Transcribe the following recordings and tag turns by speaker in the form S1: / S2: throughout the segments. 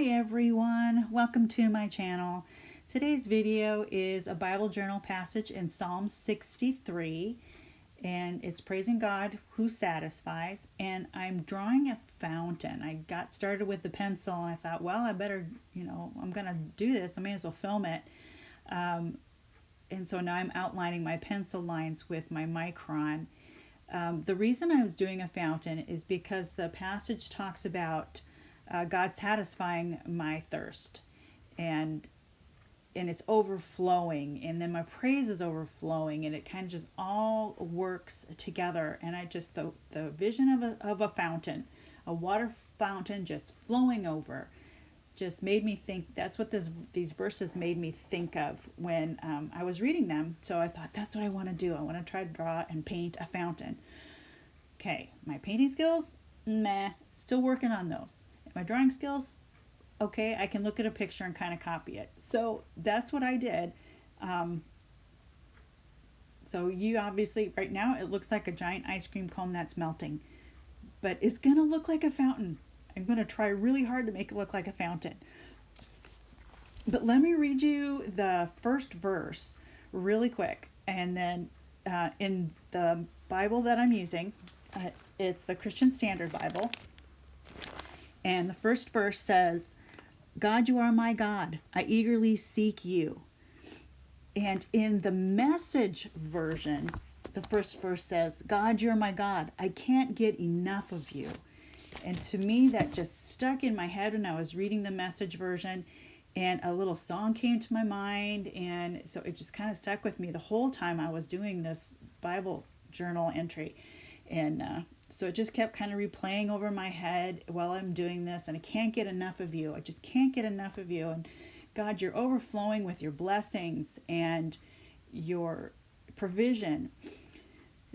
S1: Hi everyone, welcome to my channel. Today's video is a Bible journal passage in Psalm 63, and it's praising God who satisfies, and I'm drawing a fountain. I got started with the pencil and I thought, well, I better, I'm gonna do this, I may as well film it. And so now I'm outlining my pencil lines with my micron. The reason I was doing a fountain is because the passage talks about God satisfying my thirst, and it's overflowing, and then my praise is overflowing, and it kind of just all works together. And I just the vision of a fountain, a water fountain just flowing over, just made me think. That's what these verses made me think of when I was reading them. So I thought, that's what I want to do. I want to try to draw and paint a fountain. Okay, my painting skills, meh, still working on those. My drawing skills, okay, I can look at a picture and kind of copy it. So that's what I did. So you obviously, right now it looks like a giant ice cream cone that's melting, but it's going to look like a fountain. I'm going to try really hard to make it look like a fountain. But let me read you the first verse really quick. And then in the Bible that I'm using, it's the Christian Standard Bible. And the first verse says, God, you are my God. I eagerly seek you. And in the Message version, the first verse says, God, you're my God. I can't get enough of you. And to me, that just stuck in my head when I was reading the Message version. And a little song came to my mind. And so it just kind of stuck with me the whole time I was doing this Bible journal entry. And so it just kept kind of replaying over my head while I'm doing this. And I can't get enough of you. I just can't get enough of you. And God, you're overflowing with your blessings and your provision.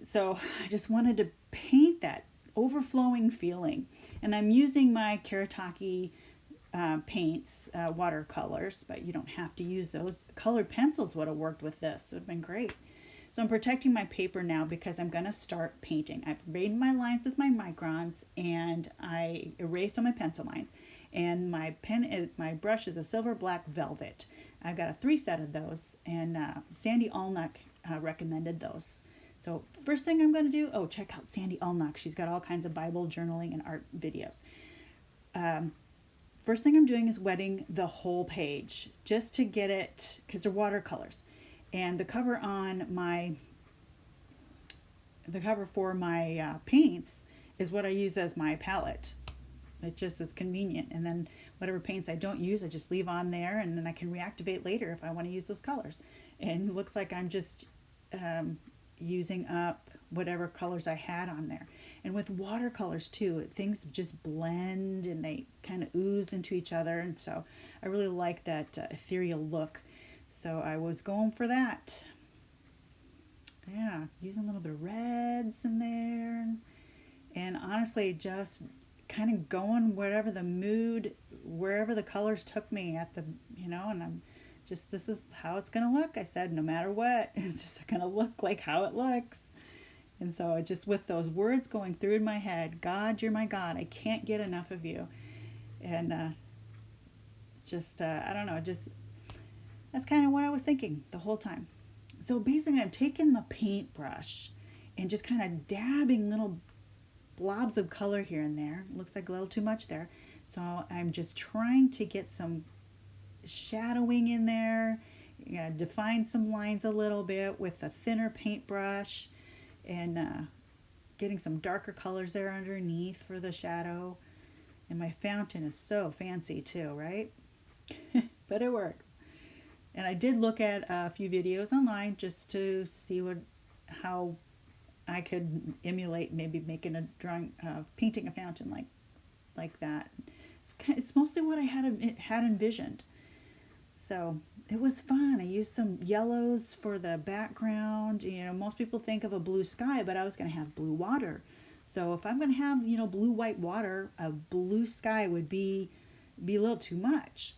S1: So I just wanted to paint that overflowing feeling. And I'm using my Karataki paints, watercolors, but you don't have to use those. Colored pencils would have worked with this. It would have been great. So I'm protecting my paper now because I'm going to start painting. I've made my lines with my microns, and I erased all my pencil lines. And my brush is a silver black velvet. I've got a 3 set of those, and Sandy Allnock recommended those. So first thing I'm going to do, check out Sandy Allnock. She's got all kinds of Bible journaling and art videos. First thing I'm doing is wetting the whole page just to get it, because they're watercolors. And the cover for my paints is what I use as my palette. It just is convenient. And then whatever paints I don't use, I just leave on there, and then I can reactivate later if I want to use those colors. And it looks like I'm just using up whatever colors I had on there. And with watercolors too, things just blend and they kind of ooze into each other. And so I really like that ethereal look. So I was going for that. Yeah, using a little bit of reds in there. And honestly, just kind of going wherever the mood, wherever the colors took me at the, and I'm just, this is how it's going to look. I said, no matter what, it's just going to look like how it looks. And so it just, with those words going through in my head, God, you're my God. I can't get enough of you. And I don't know, just, that's kind of what I was thinking the whole time. So basically I'm taking the paintbrush and just kind of dabbing little blobs of color here and there. It looks like a little too much there. So I'm just trying to get some shadowing in there, define some lines a little bit with a thinner paintbrush, and getting some darker colors there underneath for the shadow. And my fountain is so fancy too, right? But it works. And I did look at a few videos online just to see how I could emulate maybe making a drawing, painting a fountain like that. It's mostly what I had envisioned. So it was fun. I used some yellows for the background. Most people think of a blue sky, but I was going to have blue water. So if I'm going to have, blue, white water, a blue sky would be a little too much.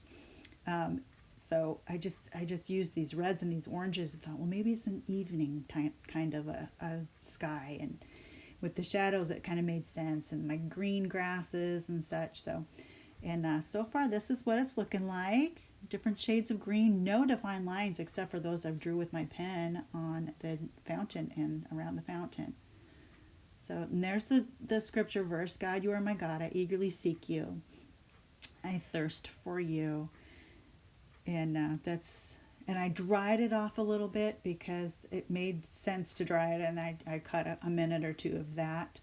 S1: So I just used these reds and these oranges and thought, well, maybe it's an evening kind of a sky. And with the shadows, it kind of made sense. And my green grasses and such. So And so far, this is what it's looking like. Different shades of green, no defined lines except for those I've drew with my pen on the fountain and around the fountain. So and there's the scripture verse, God, you are my God, I eagerly seek you. I thirst for you. And I dried it off a little bit because it made sense to dry it, and I cut a minute or two of that.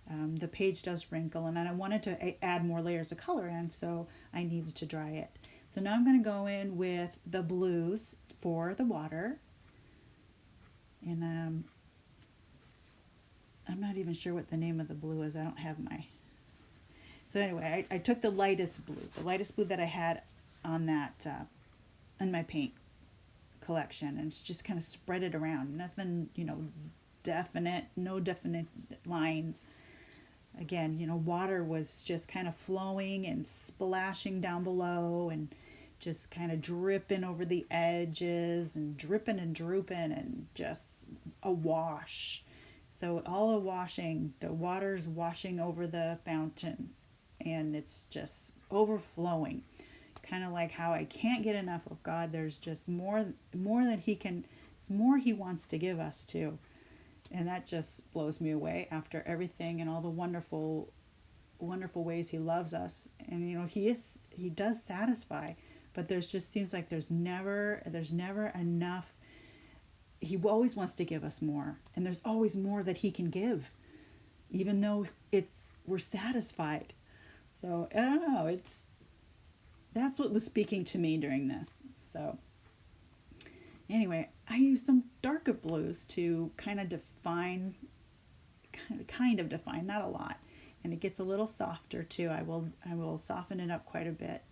S1: The page does wrinkle, and I wanted to add more layers of color in, so I needed to dry it. So now I'm going to go in with the blues for the water. And I'm not even sure what the name of the blue is. I don't have my... So anyway, I took the lightest blue that I had on that, on my paint collection, and it's just kind of spread it around. Nothing, no definite lines. Again, water was just kind of flowing and splashing down below and just kind of dripping over the edges and dripping and drooping and just a wash. So all the washing, the water's washing over the fountain and it's just overflowing. Kind of like how I can't get enough of God. There's just more that more he wants to give us too. And that just blows me away after everything and all the wonderful ways he loves us. And he does satisfy, but there's just seems like there's never enough. He always wants to give us more, and there's always more that he can give, even though we're satisfied. So I don't know, that's what was speaking to me during this. So anyway, I used some darker blues to kind of define, not a lot. And it gets a little softer too. I will soften it up quite a bit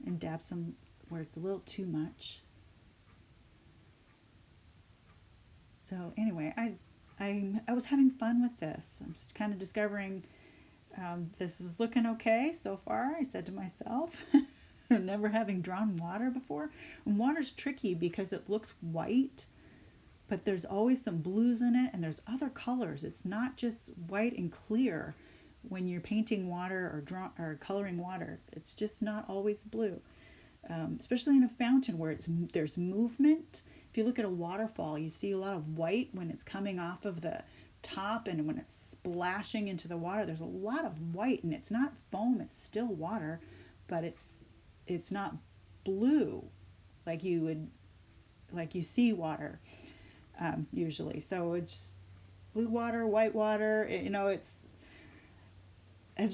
S1: and dab some where it's a little too much. So anyway, I was having fun with this. I'm just kind of discovering this is looking okay so far, I said to myself. Never having drawn water before. And water's tricky because it looks white, but there's always some blues in it and there's other colors. It's not just white and clear when you're painting water or coloring water. It's just not always blue. Especially in a fountain where there's movement. If you look at a waterfall, you see a lot of white when it's coming off of the top and when it's splashing into the water. There's a lot of white, and it's not foam, it's still water, but it's not blue like you see water usually. So it's blue water, white water. It's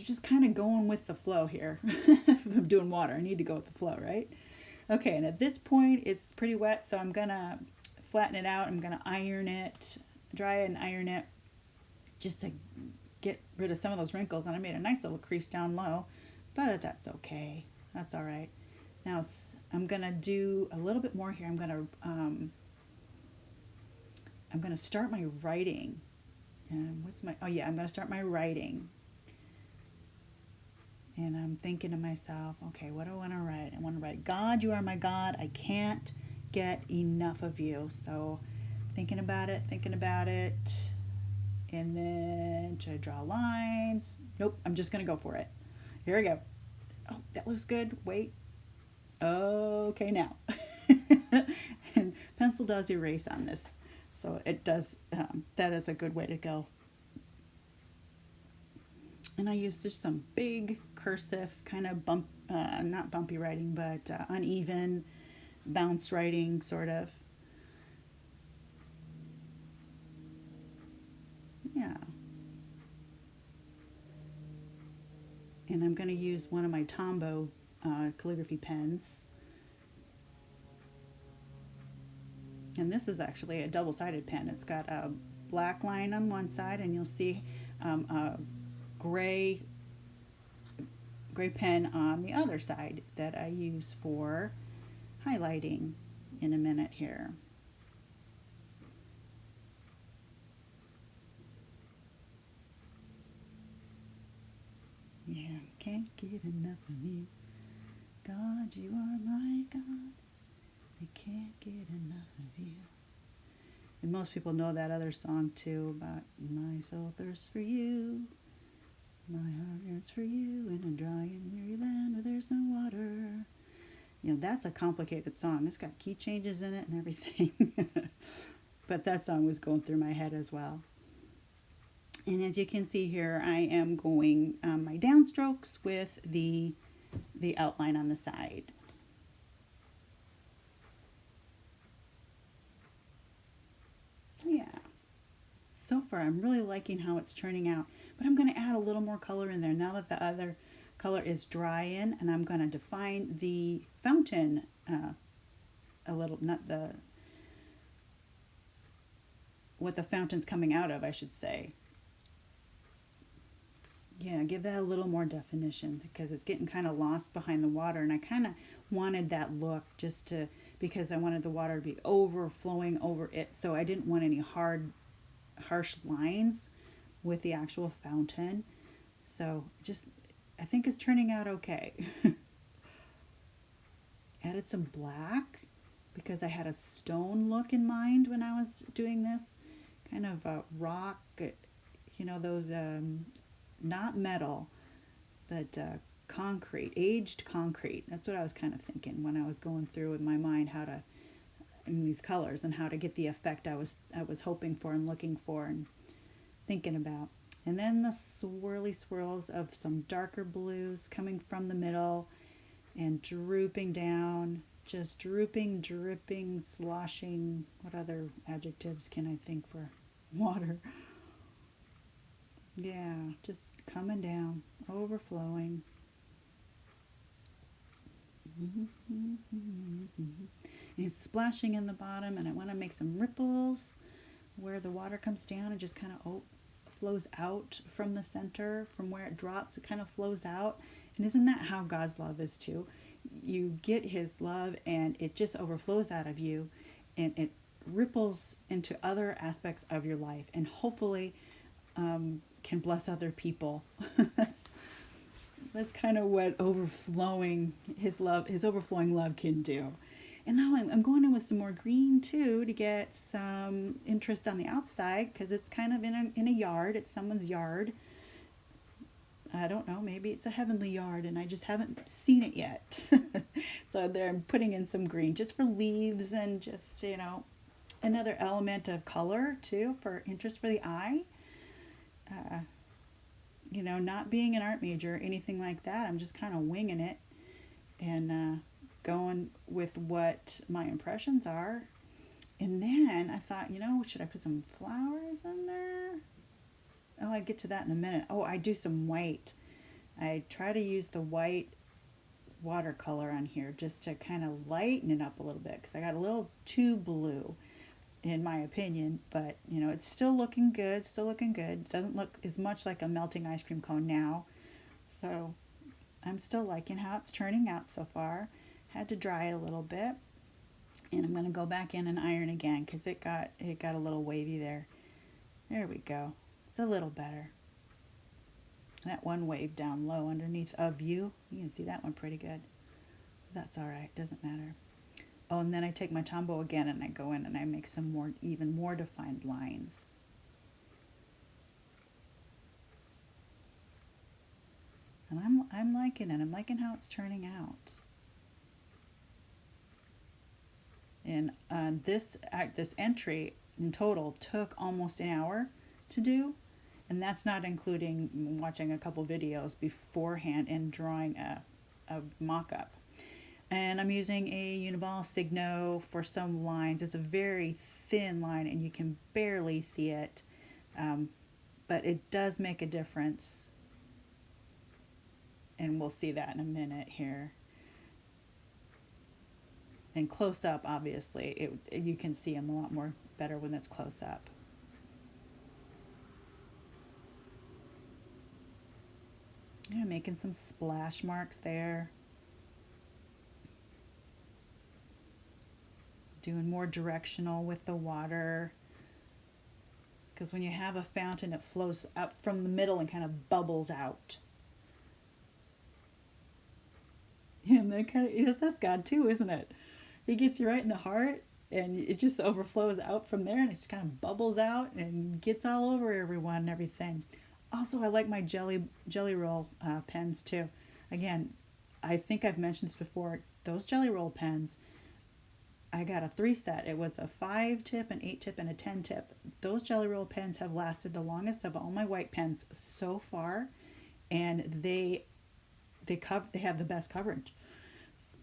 S1: just kind of going with the flow here. If I'm doing water, I need to go with the flow, right? Okay, and at this point it's pretty wet, so I'm gonna flatten it out. I'm gonna iron it, dry it and iron it, just to get rid of some of those wrinkles. And I made a nice little crease down low, but that's okay. That's all right. Now I'm gonna do a little bit more here. I'm gonna start my writing. And I'm gonna start my writing. And I'm thinking to myself, okay, what do I want to write? I want to write, God, you are my God. I can't get enough of you. So thinking about it. And then should I draw lines? Nope, I'm just going to go for it. Here we go. Oh, that looks good. Wait. Okay, now. And pencil does erase on this. So it does, that is a good way to go. And I used just some big cursive, kind of not bumpy writing, but uneven bounce writing, sort of. Yeah. And I'm going to use one of my Tombow calligraphy pens. And this is actually a double-sided pen. It's got a black line on one side, and you'll see a gray pen on the other side that I use for highlighting in a minute here. Yeah, can't get enough of you. God, you are my God. I can't get enough of you. And most people know that other song too, about my soul thirsts for you. My heart yearns for you in a dry and weary land where there's no water. You know, that's a complicated song. It's got key changes in it and everything. But that song was going through my head as well. And as you can see here, I am going my downstrokes with the outline on the side. Yeah. So far, I'm really liking how it's turning out. But I'm going to add a little more color in there now that the other color is dry in, and I'm going to define the fountain a little, not the, what the fountain's coming out of, I should say. Yeah, give that a little more definition because it's getting kind of lost behind the water, and I kind of wanted that look just to, because I wanted the water to be overflowing over it, so I didn't want any harsh lines with the actual fountain. So just, I think it's turning out okay. Added some black because I had a stone look in mind when I was doing this. Kind of a rock, you know, those, not metal, but concrete, aged concrete. That's what I was kind of thinking when I was going through in my mind how to, in these colors, and how to get the effect I was hoping for and looking for and thinking about. And then the swirly swirls of some darker blues coming from the middle and drooping down, just drooping, dripping, sloshing. What other adjectives can I think for water? Yeah, just coming down, overflowing. And it's splashing in the bottom, and I want to make some ripples where the water comes down and just kind of flows out from the center. From where it drops, it kind of flows out. And isn't that how God's love is too? You get his love and it just overflows out of you, and it ripples into other aspects of your life, and hopefully can bless other people. That's kind of what overflowing his overflowing love can do. And now I'm going in with some more green too to get some interest on the outside, because it's kind of in a yard. It's someone's yard. I don't know, maybe it's a heavenly yard and I just haven't seen it yet. So they're putting in some green just for leaves and just, you know, another element of color too for interest for the eye. You know, not being an art major or anything like that, I'm just kind of winging it and going with what my impressions are. And then I thought, you know, should I put some flowers in there? Oh, I'd get to that in a minute. Oh, I do some white. I try to use the white watercolor on here just to kind of lighten it up a little bit, because I got a little too blue in my opinion, but you know, it's still looking good, It doesn't look as much like a melting ice cream cone now. So I'm still liking how it's turning out so far. Had to dry it a little bit, and I'm going to go back in and iron again because it got a little wavy there. There we go. It's a little better. That one wave down low underneath of you can see that one pretty good. That's all right, doesn't matter. Oh, and then I take my Tombow again and I go in and I make some more, even more defined lines. And I'm liking it. I'm liking how it's turning out. And this entry in total took almost an hour to do, and that's not including watching a couple videos beforehand and drawing a mock-up. And I'm using a Uniball Signo for some lines. It's a very thin line and you can barely see it, but it does make a difference, and we'll see that in a minute here. And close up, obviously, you can see them a lot more better when it's close up. Yeah, making some splash marks there. Doing more directional with the water. Because when you have a fountain, it flows up from the middle and kind of bubbles out. And that's God too, isn't it? He gets you right in the heart, and it just overflows out from there, and it just kind of bubbles out and gets all over everyone and everything. Also, I like my jelly roll pens too. Again, I think I've mentioned this before. Those jelly roll pens, I got a 3 set. It was a 5 tip, an 8 tip, and a 10 tip. Those jelly roll pens have lasted the longest of all my white pens so far, and they have the best coverage.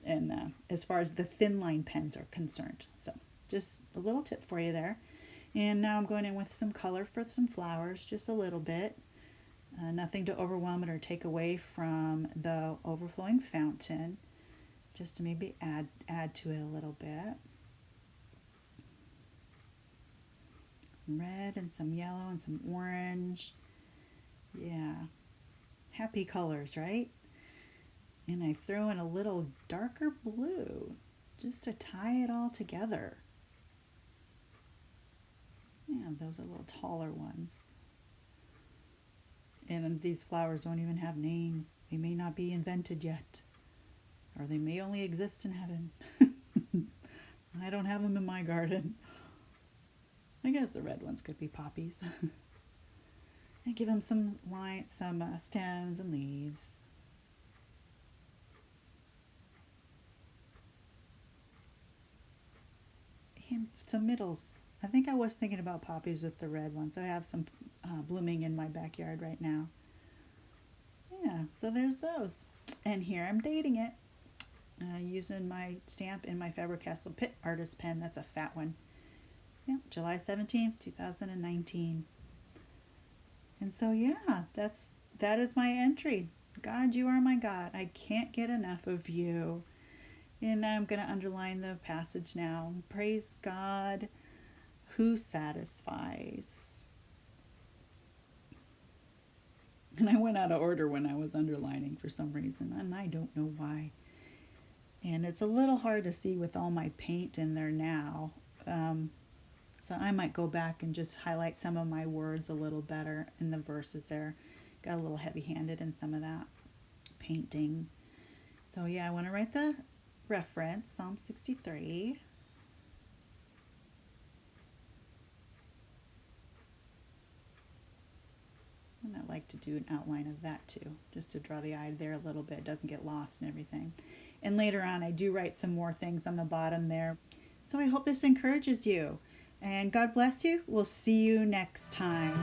S1: And as far as the thin line pens are concerned, so just a little tip for you there. And now I'm going in with some color for some flowers, just a little bit. Nothing to overwhelm it or take away from the overflowing fountain. Just to maybe add to it a little bit. Red and some yellow and some orange. Yeah. Happy colors, right? And I throw in a little darker blue just to tie it all together. Yeah, those are little taller ones. And these flowers don't even have names. They may not be invented yet. Or they may only exist in heaven. I don't have them in my garden. I guess the red ones could be poppies. I give them some stems and leaves. And some middles. I think I was thinking about poppies with the red ones. I have some blooming in my backyard right now. Yeah, so there's those. And here I'm dating it. Using my stamp in my Faber-Castell Pitt Artist pen. That's a fat one. Yep, July 17th, 2019. And so yeah, that is my entry. God, you are my God. I can't get enough of you. And I'm going to underline the passage now. Praise God who satisfies. And I went out of order when I was underlining for some reason, and I don't know why. And it's a little hard to see with all my paint in there now. So I might go back and just highlight some of my words a little better in the verses there. Got a little heavy-handed in some of that painting. So yeah, I want to write the reference, Psalm 63. And I like to do an outline of that too, just to draw the eye there a little bit. It doesn't get lost and everything. And later on, I do write some more things on the bottom there. So I hope this encourages you. And God bless you. We'll see you next time.